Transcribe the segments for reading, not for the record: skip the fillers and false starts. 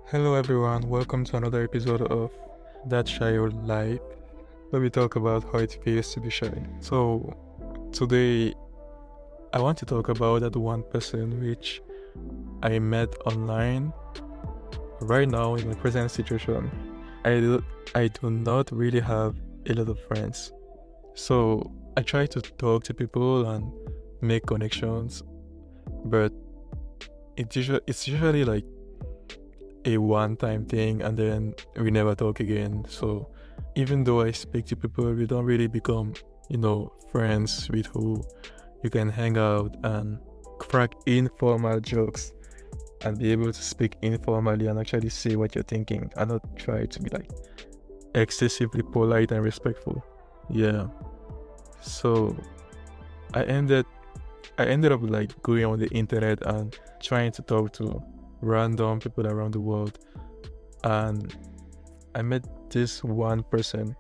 Hello everyone, welcome to another episode of That Shy Your Life, where we talk about how it feels to be shy. So today I want to talk about that one person which I met online. Right now in my present situation, I do not really have a lot of friends. So I try to talk to people and make connections, but it's usually like a one-time thing and then we never talk again. So even though I speak to people, we don't really become, friends with who you can hang out and crack informal jokes and be able to speak informally and actually say what you're thinking and not try to be like excessively polite and respectful. Yeah. So I ended I ended up like going on the internet and trying to talk to random people around the world, and I met this one person.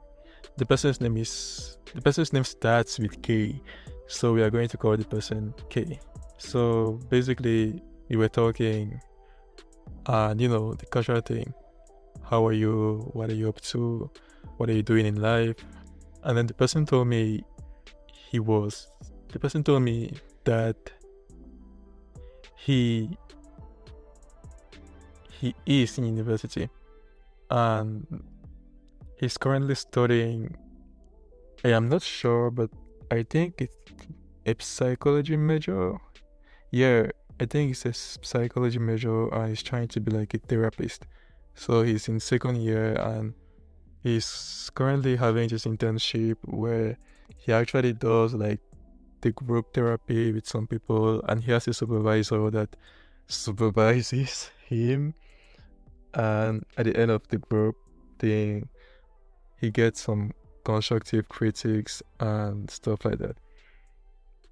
The person's name starts with K, so we are going to call the person K. So basically, we were talking, and the casual thing. How are you? What are you up to? What are you doing in life? And then he was. The person told me that he he is in university and he's currently studying. I am not sure, but I think it's a psychology major. Yeah, I think it's a psychology major, and he's trying to be like a therapist. So he's in second year, and he's currently having this internship where he actually does like the group therapy with some people, and he has a supervisor that supervises him. And at the end of the group thing, he gets some constructive critics and stuff like that.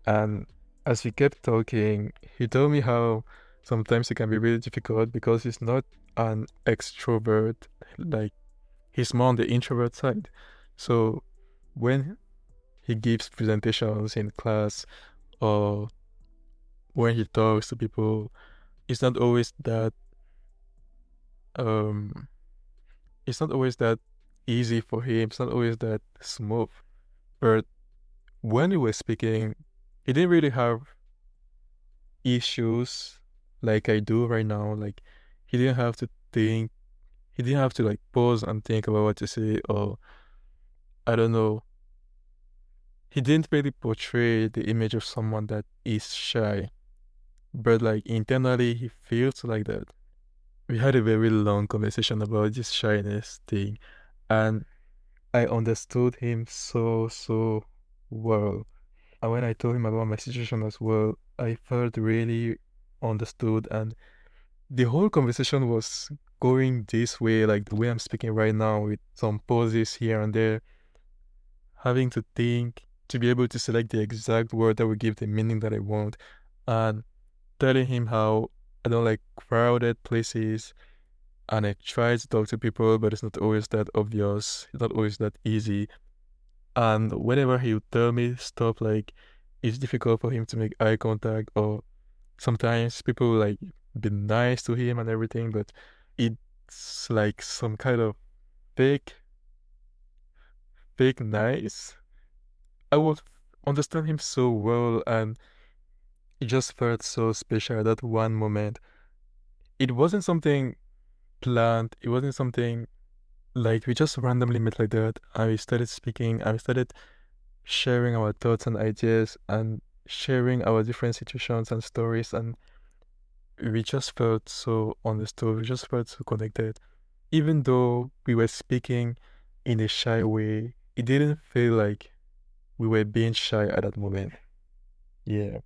And as we kept talking, he told me how sometimes it can be really difficult because he's not an extrovert, like he's more on the introvert side. So when he gives presentations in class or when he talks to people, it's not always that um it's not always that easy for him. It's not always that smooth. But when we were speaking, he didn't really have issues like I do right now. Like he didn't have to think, he didn't have to like pause and think about what to say, or I don't know. He didn't really portray the image of someone that is shy, but like internally he feels like that. We had a very long conversation about this shyness thing, and I understood him so well. And when I told him about my situation as well, I felt really understood. And the whole conversation was going this way, like the way I'm speaking right now, with some pauses here and there, having to think to be able to select the exact word that will give the meaning that I want, and telling him how I don't like crowded places. And I try to talk to people, but it's not always that obvious. It's not always that easy. And whenever he would tell me stuff like it's difficult for him to make eye contact, or sometimes people will like be nice to him and everything, but it's like some kind of fake, fake nice. I would understand him so well, and it just felt so special at that one moment. It wasn't something planned, it wasn't something like we just randomly met like that, and we started speaking, and we started sharing our thoughts and ideas and sharing our different situations and stories, and we just felt so understood, we just felt so connected. Even though we were speaking in a shy way, it didn't feel like we were being shy at that moment. Yeah.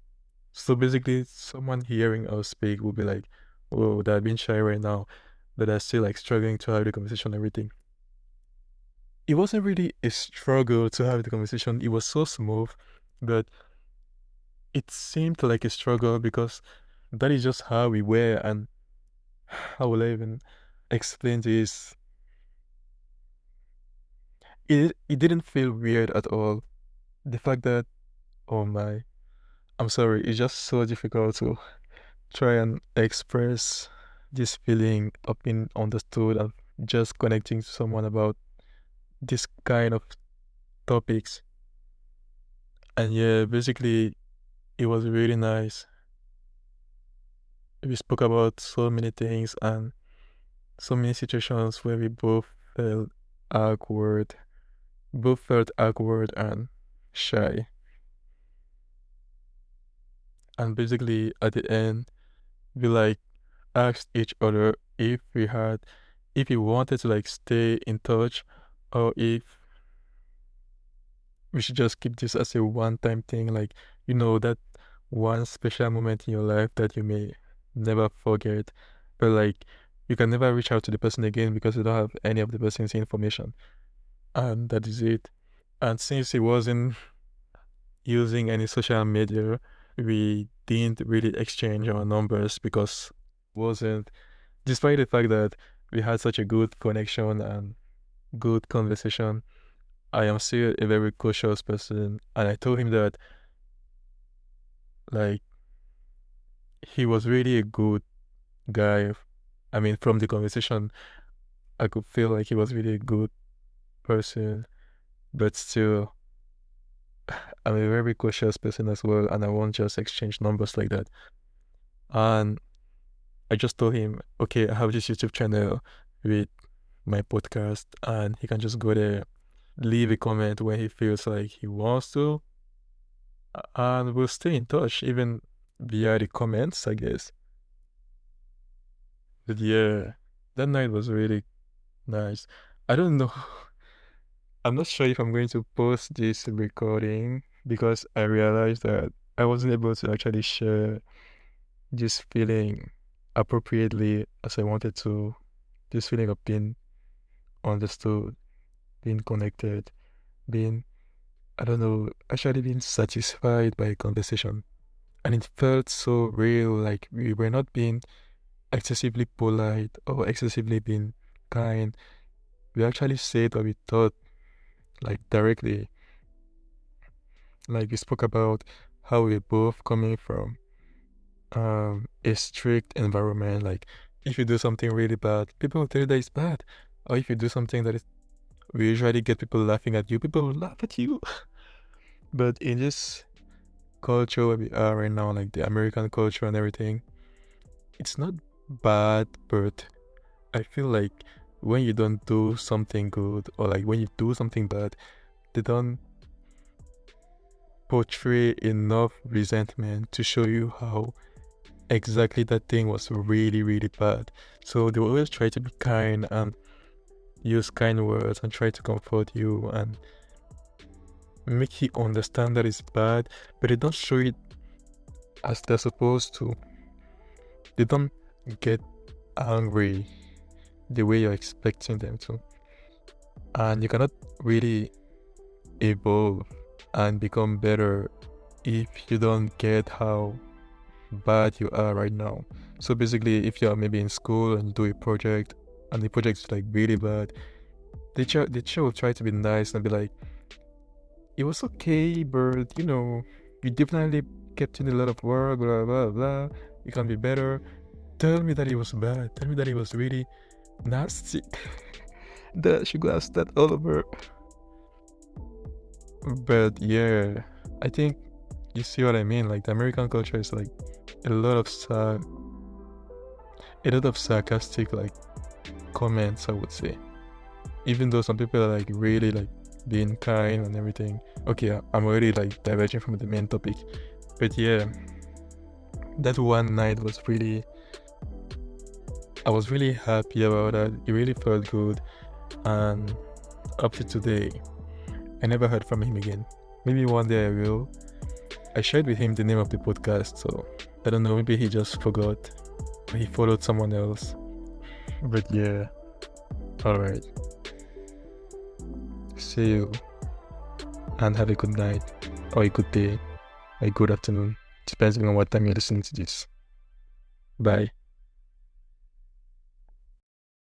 So basically, someone hearing us speak will be like, oh, they're being shy right now, but they're still like struggling to have the conversation and everything. It wasn't really a struggle to have the conversation. It was so smooth, but it seemed like a struggle because that is just how we were. And how will I even explain this? It didn't feel weird at all. The fact that, oh my, I'm sorry, it's just so difficult to try and express. this feeling of being understood and just connecting to someone about this kind of topics. And yeah, basically, it was really nice. We spoke about so many things and so many situations where we felt awkward, both felt awkward and shy. And basically, at the end, we like asked each other if we wanted to like stay in touch or if we should just keep this as a one-time thing, like, that one special moment in your life that you may never forget, but like you can never reach out to the person again because you don't have any of the person's information. And that is it. And since he wasn't using any social media, we didn't really exchange our numbers because wasn't despite the fact that we had such a good connection and good conversation, I am still a very cautious person, and I told him that like he was really a good guy. I mean, from the conversation, I could feel like he was really a good person, but still, I'm a very cautious person as well, and I won't just exchange numbers like that. And I just told him, okay, I have this YouTube channel with my podcast, and he can just go there, leave a comment when he feels like he wants to, and we'll stay in touch even via the comments, I guess. But yeah, that night was really nice. I don't know. I'm not sure if I'm going to post this recording because I realized that I wasn't able to actually share this feeling appropriately as I wanted to. This feeling of being understood, being connected, being, I don't know, actually being satisfied by a conversation. And it felt so real, like we were not being excessively polite or excessively being kind. We actually said what we thought, like directly. Like we spoke about how we're both coming from a strict environment. Like if you do something really bad, people will tell you that it's bad. Or if you do something that is, we usually get people laughing at you, people will laugh at you. But in this culture where we are right now, like the American culture and everything, it's not bad, but I feel like when you don't do something good or like when you do something bad, they don't portray enough resentment to show you how exactly that thing was really, really bad. So they always try to be kind and use kind words and try to comfort you and make you understand that it's bad, but they don't show it as they're supposed to. They don't get angry the way you're expecting them to. And you cannot really evolve and become better if you don't get how bad you are right now. So basically, if you're maybe in school and you do a project and the project is like really bad, the teacher will try to be nice and be like, it was okay, but you definitely kept in a lot of work, blah blah blah. You can be better. Tell me that it was bad. Tell me that it was really nasty. That she could have started all over. But yeah, I think you see what I mean. Like the American culture is like a lot of sarcastic like comments, I would say. Even though some people are like really like being kind and everything. Okay, I'm already like diverging from the main topic. But yeah, that one night was really, I was really happy about that. It really felt good. And up to today, I never heard from him again. Maybe one day I will. I shared with him the name of the podcast, so I don't know, maybe he just forgot or he followed someone else. But yeah, alright. See you and have a good night or a good day or a good afternoon, depending on what time you're listening to this. Bye.